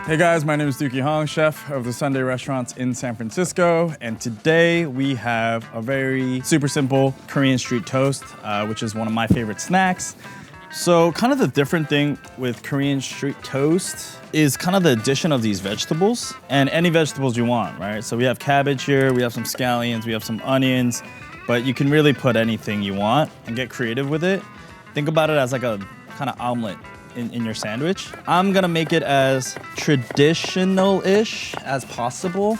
Hey guys, my name is Dookie Hong, chef of the Sunday Restaurants in San Francisco, and today we have a very super simple Korean street toast, which is one of my favorite snacks. So kind of the different thing with Korean street toast is kind of the addition of these vegetables, and any vegetables you want, right? So we have cabbage here, we have some scallions, we have some onions, but you can really put anything you want and get creative with it. Think about it as like a kind of omelet in your sandwich. I'm gonna make it as traditional-ish as possible,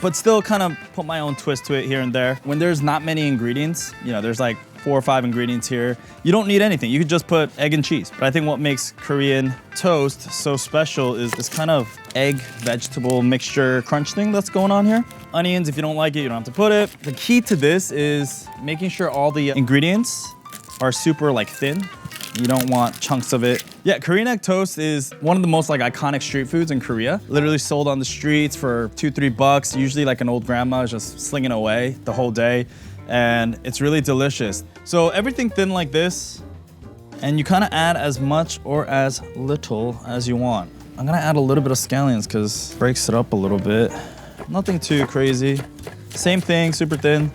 but still kind of put my own twist to it here and there. When there's not many ingredients, you know, there's like 4 or 5 ingredients here, you don't need anything. You could just put egg and cheese. But I think what makes Korean toast so special is this kind of egg vegetable mixture crunch thing that's going on here. Onions, if you don't like it, you don't have to put it. The key to this is making sure all the ingredients are super like thin. You don't want chunks of it. Yeah, Korean egg toast is one of the most like iconic street foods in Korea. Literally sold on the streets for $2-3. Usually like an old grandma is just slinging away the whole day. And it's really delicious. So everything thin like this, and you kind of add as much or as little as you want. I'm gonna add a little bit of scallions because it breaks it up a little bit. Nothing too crazy. Same thing, super thin.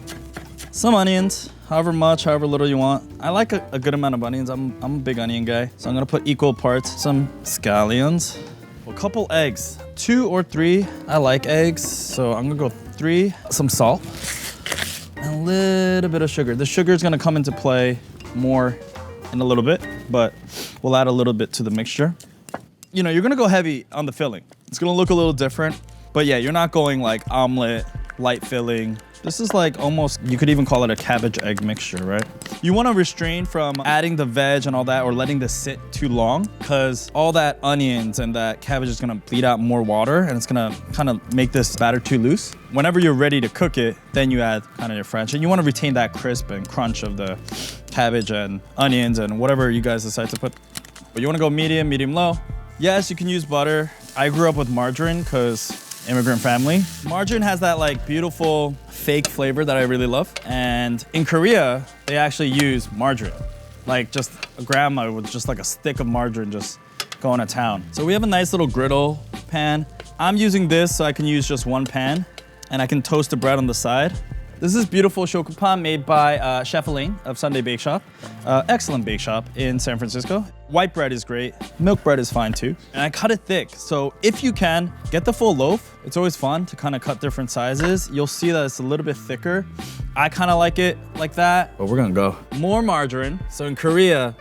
Some onions. However much, however little you want. I like a good amount of onions. I'm a big onion guy. So I'm gonna put equal parts. Some scallions. A couple eggs. 2 or 3. I like eggs, so I'm gonna go 3. Some salt. And a little bit of sugar. The sugar is gonna come into play more in a little bit, but we'll add a little bit to the mixture. You know, you're gonna go heavy on the filling. It's gonna look a little different, but yeah, you're not going like omelet, light filling. This is like almost, you could even call it a cabbage egg mixture, right? You wanna restrain from adding the veg and all that or letting this sit too long because all that onions and that cabbage is gonna bleed out more water and it's gonna kind of make this batter too loose. Whenever you're ready to cook it, then you add kind of your French. And you wanna retain that crisp and crunch of the cabbage and onions and whatever you guys decide to put. But you wanna go medium, medium-low. Yes, you can use butter. I grew up with margarine because immigrant family. Margarine has that like beautiful fake flavor that I really love. And in Korea, they actually use margarine. Like just a grandma with just like a stick of margarine just going to town. So we have a nice little griddle pan. I'm using this so I can use just one pan and I can toast the bread on the side. This is beautiful shokupan made by Chef Elaine of Sunday Bake Shop. Excellent bake shop in San Francisco. White bread is great. Milk bread is fine too. And I cut it thick. So if you can, get the full loaf. It's always fun to kind of cut different sizes. You'll see that it's a little bit thicker. I kind of like it like that, but we're gonna go. More margarine. So in Korea,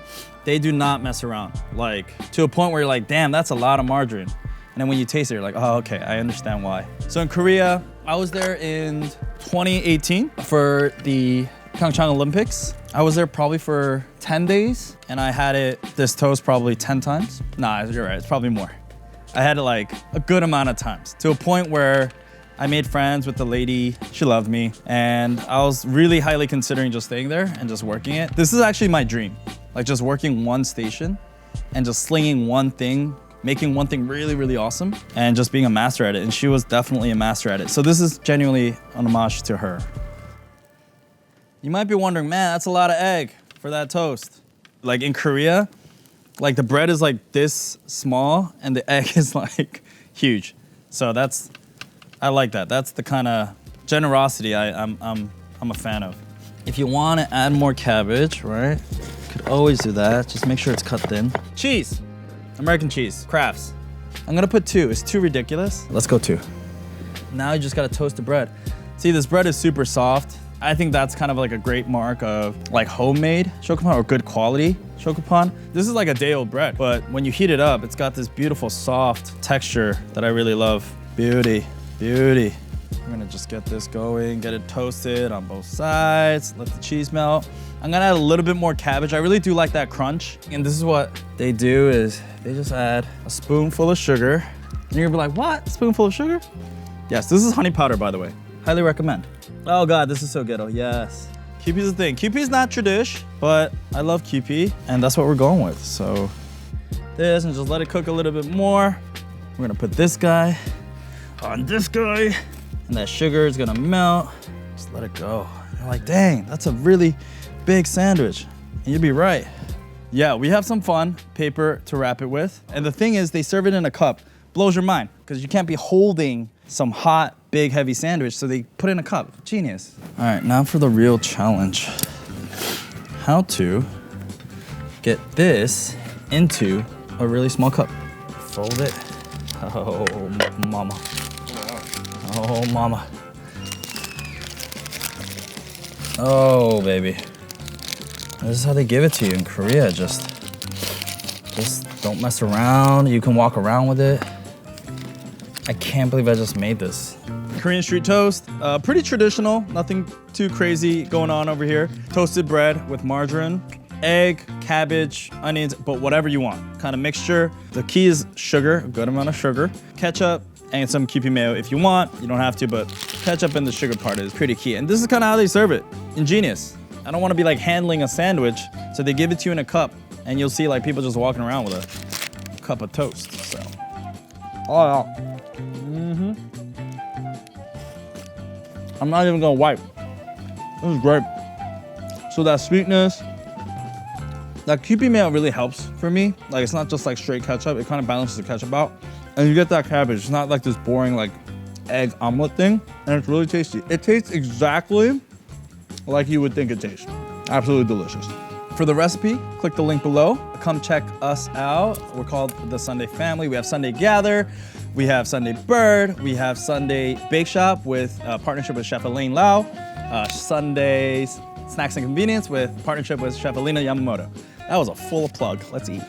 they do not mess around. Like to a point where you're like, damn, that's a lot of margarine. And then when you taste it, you're like, oh, okay, I understand why. So in Korea, I was there in 2018 for the Pyeongchang Olympics. I was there probably for 10 days and I had this toast probably 10 times. Nah, you're right, it's probably more. I had it like a good amount of times to a point where I made friends with the lady, she loved me, and I was really highly considering just staying there and just working it. This is actually my dream, like just working one station and just slinging one thing, making one thing really, really awesome and just being a master at it. And she was definitely a master at it. So this is genuinely an homage to her. You might be wondering, man, that's a lot of egg for that toast. Like in Korea, like the bread is like this small and the egg is like huge. So I like that. That's the kind of generosity I'm a fan of. If you want to add more cabbage, right? You could always do that. Just make sure it's cut thin. Cheese. American cheese, Kraft's. I'm gonna put 2. It's too ridiculous. Let's go 2. Now you just gotta toast the bread. See, this bread is super soft. I think that's kind of like a great mark of like homemade shokupan or good quality shokupan. This is like a day-old bread, but when you heat it up, it's got this beautiful soft texture that I really love. Beauty, beauty. I'm gonna just get this going, get it toasted on both sides, let the cheese melt. I'm gonna add a little bit more cabbage. I really do like that crunch. And this is what they do is they just add a spoonful of sugar. And you're gonna be like, what? A spoonful of sugar? Yes, this is honey powder, by the way. Highly recommend. Oh God, this is so ghetto, yes. Kewpie is the thing. Kewpie is not tradish, but I love Kewpie, and that's what we're going with. So this, and just let it cook a little bit more. We're gonna put this guy on this guy, and that sugar is gonna melt. Just let it go. You're like, dang, that's a really big sandwich. And you'd be right. Yeah, we have some fun paper to wrap it with. And the thing is, they serve it in a cup, Blows your mind because you can't be holding some hot, big, heavy sandwich, so they put it in a cup. Genius. All right, now for the real challenge. How to get this into a really small cup. Fold it. Oh, mama. Oh, mama. Oh, baby. This is how they give it to you in Korea. Just don't mess around. You can walk around with it. I can't believe I just made this. Korean street toast, pretty traditional. Nothing too crazy going on over here. Toasted bread with margarine, egg, cabbage, onions, but whatever you want. Kind of mixture. The key is sugar, a good amount of sugar, ketchup, and some Kewpie mayo if you want. You don't have to, but ketchup and the sugar part is pretty key. And this is kind of how they serve it. Ingenious. I don't want to be like handling a sandwich, so they give it to you in a cup, and you'll see like people just walking around with a cup of toast. So, oh yeah. I'm not even gonna wipe. This is great. So that sweetness, that Kewpie mayo really helps for me. Like it's not just like straight ketchup, it kind of balances the ketchup out. And you get that cabbage, it's not like this boring like egg omelet thing, and it's really tasty. It tastes exactly like you would think it tastes. Absolutely delicious. For the recipe, click the link below. Come check us out. We're called the Sunday Family. We have Sunday Gather, we have Sunday Bird, we have Sunday Bake Shop with partnership with Chef Elaine Lau, Sunday Snacks and Convenience with partnership with Chef Alina Yamamoto. That was a full plug. Let's eat.